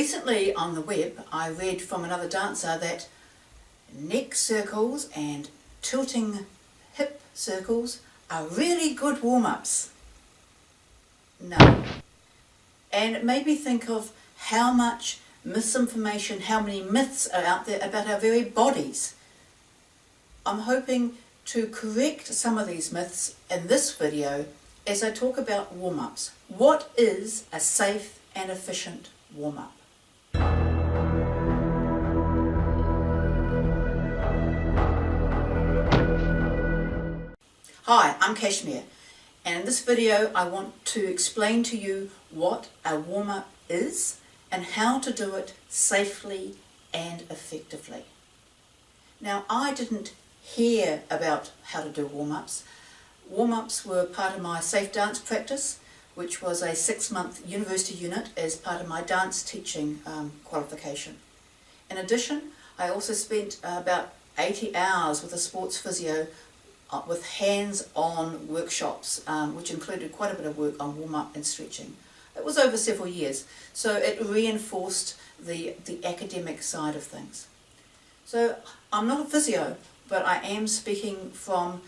Recently on the web I read from another dancer that neck circles and tilting hip circles are really good warm-ups. No. And it made me think of how much misinformation, how many myths are out there about our very bodies. I'm hoping to correct some of these myths in this video as I talk about warm-ups. What is a safe and efficient warm-up? Hi, I'm Kashmir, and in this video I want to explain to you what a warm-up is and how to do it safely and effectively. Now, I didn't hear about how to do warm-ups. Warm-ups were part of my safe dance practice, which was a 6-month university unit as part of my dance teaching qualification. In addition, I also spent about 80 hours with a sports physio with hands-on workshops, which included quite a bit of work on warm-up and stretching. It was over several years, so it reinforced the academic side of things. So I'm not a physio, but I am speaking from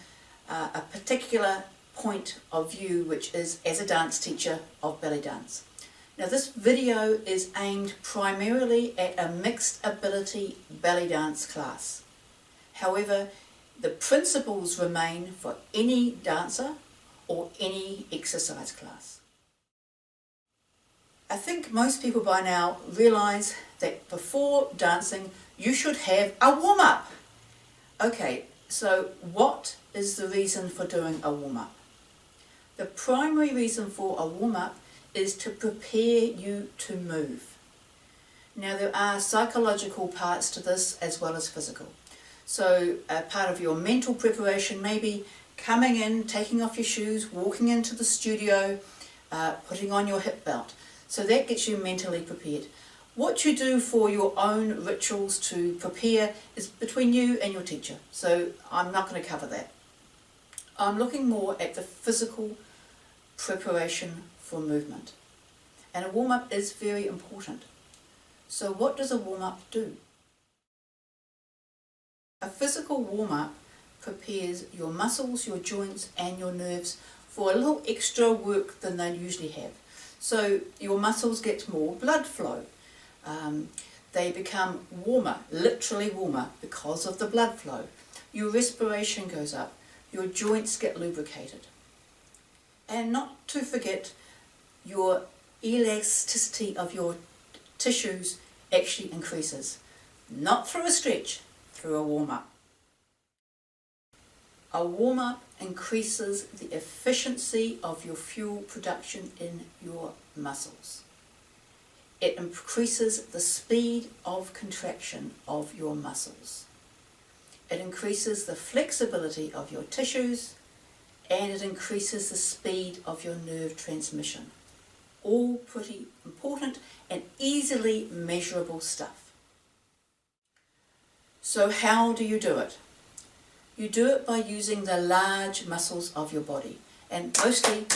a particular point of view, which is as a dance teacher of belly dance. Now, this video is aimed primarily at a mixed ability belly dance class. However, the principles remain for any dancer or any exercise class. I think most people by now realise that before dancing you should have a warm-up. Okay, so what is the reason for doing a warm-up? The primary reason for a warm-up is to prepare you to move. Now, there are psychological parts to this as well as physical. So part of your mental preparation may be coming in, taking off your shoes, walking into the studio, putting on your hip belt. So that gets you mentally prepared. What you do for your own rituals to prepare is between you and your teacher. So I'm not going to cover that. I'm looking more at the physical preparation for movement. And a warm-up is very important. So what does a warm-up do? A physical warm-up prepares your muscles, your joints and your nerves for a little extra work than they usually have. So your muscles get more blood flow. They become warmer, literally warmer, because of the blood flow. Your respiration goes up. Your joints get lubricated. And not to forget, your elasticity of your tissues actually increases. Not through a stretch, through a warm-up. A warm-up increases the efficiency of your fuel production in your muscles. It increases the speed of contraction of your muscles. It increases the flexibility of your tissues, and it increases the speed of your nerve transmission. All pretty important and easily measurable stuff. So how do you do it? You do it by using the large muscles of your body, and mostly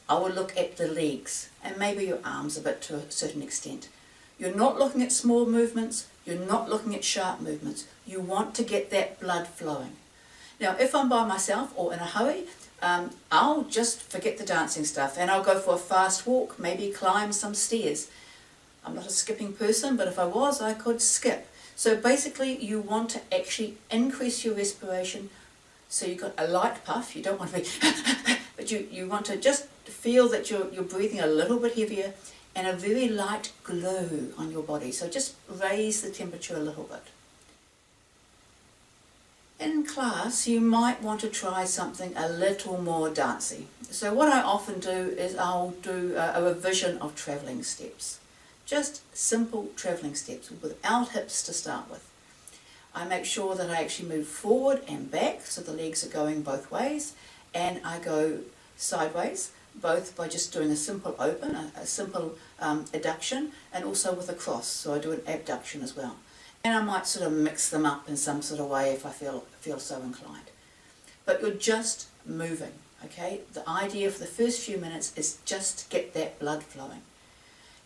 I will look at the legs and maybe your arms a bit to a certain extent. You're not looking at small movements, you're not looking at sharp movements. You want to get that blood flowing. Now, if I'm by myself or in a hurry, I'll just forget the dancing stuff and I'll go for a fast walk, maybe climb some stairs. I'm not a skipping person, but if I was, I could skip. So basically you want to actually increase your respiration, so you've got a light puff. You don't want to be but you want to just feel that you're breathing a little bit heavier and a very light glow on your body. So just raise the temperature a little bit. In class, you might want to try something a little more dancey. So what I often do is I'll do a revision of travelling steps. Just simple travelling steps without hips to start with. I make sure that I actually move forward and back, so the legs are going both ways, and I go sideways, both by just doing a simple open, a simple adduction, and also with a cross, so I do an abduction as well. And I might sort of mix them up in some sort of way if I feel so inclined. But you're just moving, okay? The idea for the first few minutes is just to get that blood flowing.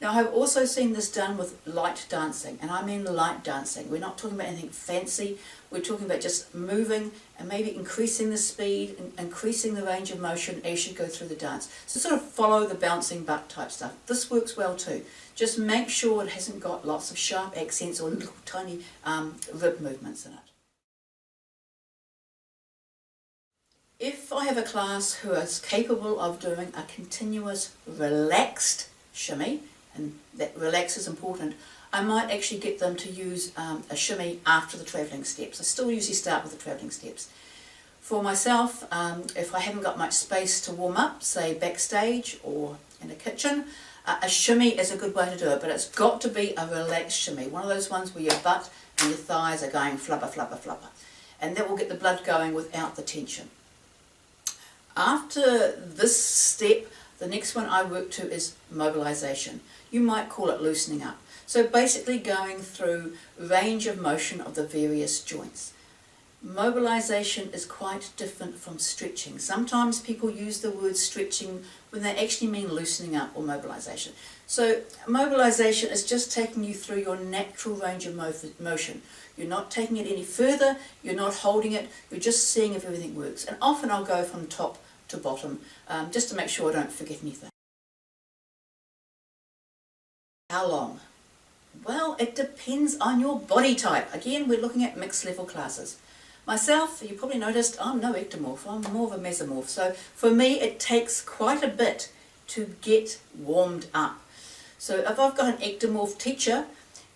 Now I've also seen this done with light dancing, and I mean light dancing. We're not talking about anything fancy, we're talking about just moving and maybe increasing the speed and increasing the range of motion as you go through the dance. So sort of follow the bouncing butt type stuff. This works well too. Just make sure it hasn't got lots of sharp accents or little tiny rib movements in it. If I have a class who is capable of doing a continuous relaxed shimmy, and that relax is important, I might actually get them to use a shimmy after the travelling steps. I still usually start with the travelling steps. For myself, if I haven't got much space to warm up, say backstage or in a kitchen, a shimmy is a good way to do it, but it's got to be a relaxed shimmy, one of those ones where your butt and your thighs are going flubber, flubber, flubber, and that will get the blood going without the tension. After this step, the next one I work to is mobilisation. You might call it loosening up. So basically going through range of motion of the various joints. Mobilisation is quite different from stretching. Sometimes people use the word stretching when they actually mean loosening up or mobilisation. So mobilisation is just taking you through your natural range of motion. You're not taking it any further, you're not holding it, you're just seeing if everything works. And often I'll go from top to bottom, just to make sure I don't forget anything. How long? Well, it depends on your body type. Again, we're looking at mixed level classes. Myself, you probably noticed, I'm no ectomorph, I'm more of a mesomorph. So for me, it takes quite a bit to get warmed up. So if I've got an ectomorph teacher,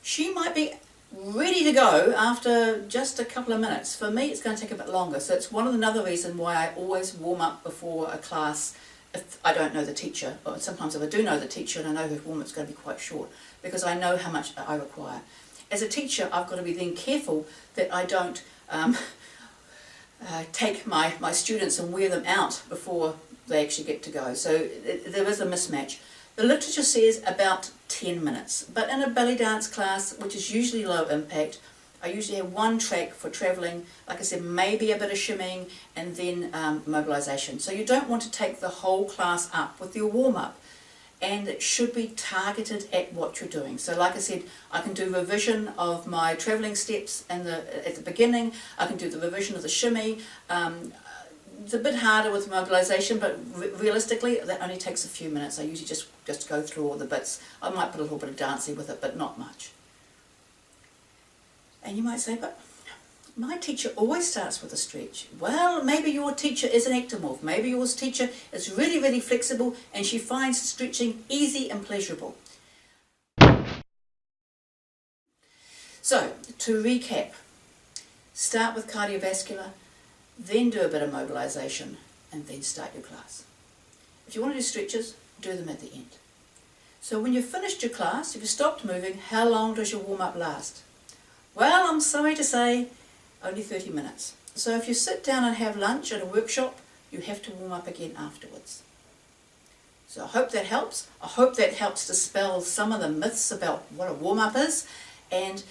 she might be ready to go after just a couple of minutes. For me, it's going to take a bit longer. So it's another reason why I always warm up before a class if I don't know the teacher, or sometimes if I do know the teacher and I know her warm-up's going to be quite short, because I know how much I require. As a teacher, I've got to be then careful that I don't take my students and wear them out before they actually get to go. So there is a mismatch. The literature says about 10 minutes, but in a belly dance class, which is usually low impact, I usually have one track for travelling, like I said, maybe a bit of shimmying and then mobilisation. So you don't want to take the whole class up with your warm-up, and it should be targeted at what you're doing. So like I said, I can do revision of my travelling steps at the beginning, I can do the revision of the shimmy. It's a bit harder with mobilisation, but realistically that only takes a few minutes. I usually just go through all the bits. I might put a little bit of dancing with it, but not much. And you might say, but my teacher always starts with a stretch. Well, maybe your teacher is an ectomorph. Maybe your teacher is really, really flexible and she finds stretching easy and pleasurable. So, to recap, start with cardiovascular, then do a bit of mobilisation, and then start your class. If you want to do stretches, do them at the end. So when you've finished your class, if you stopped moving, how long does your warm-up last? Well, I'm sorry to say, only 30 minutes. So if you sit down and have lunch at a workshop, you have to warm up again afterwards. So I hope that helps. I hope that helps dispel some of the myths about what a warm-up is, and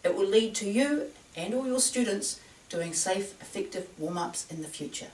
it will lead to you and all your students doing safe, effective warm-ups in the future.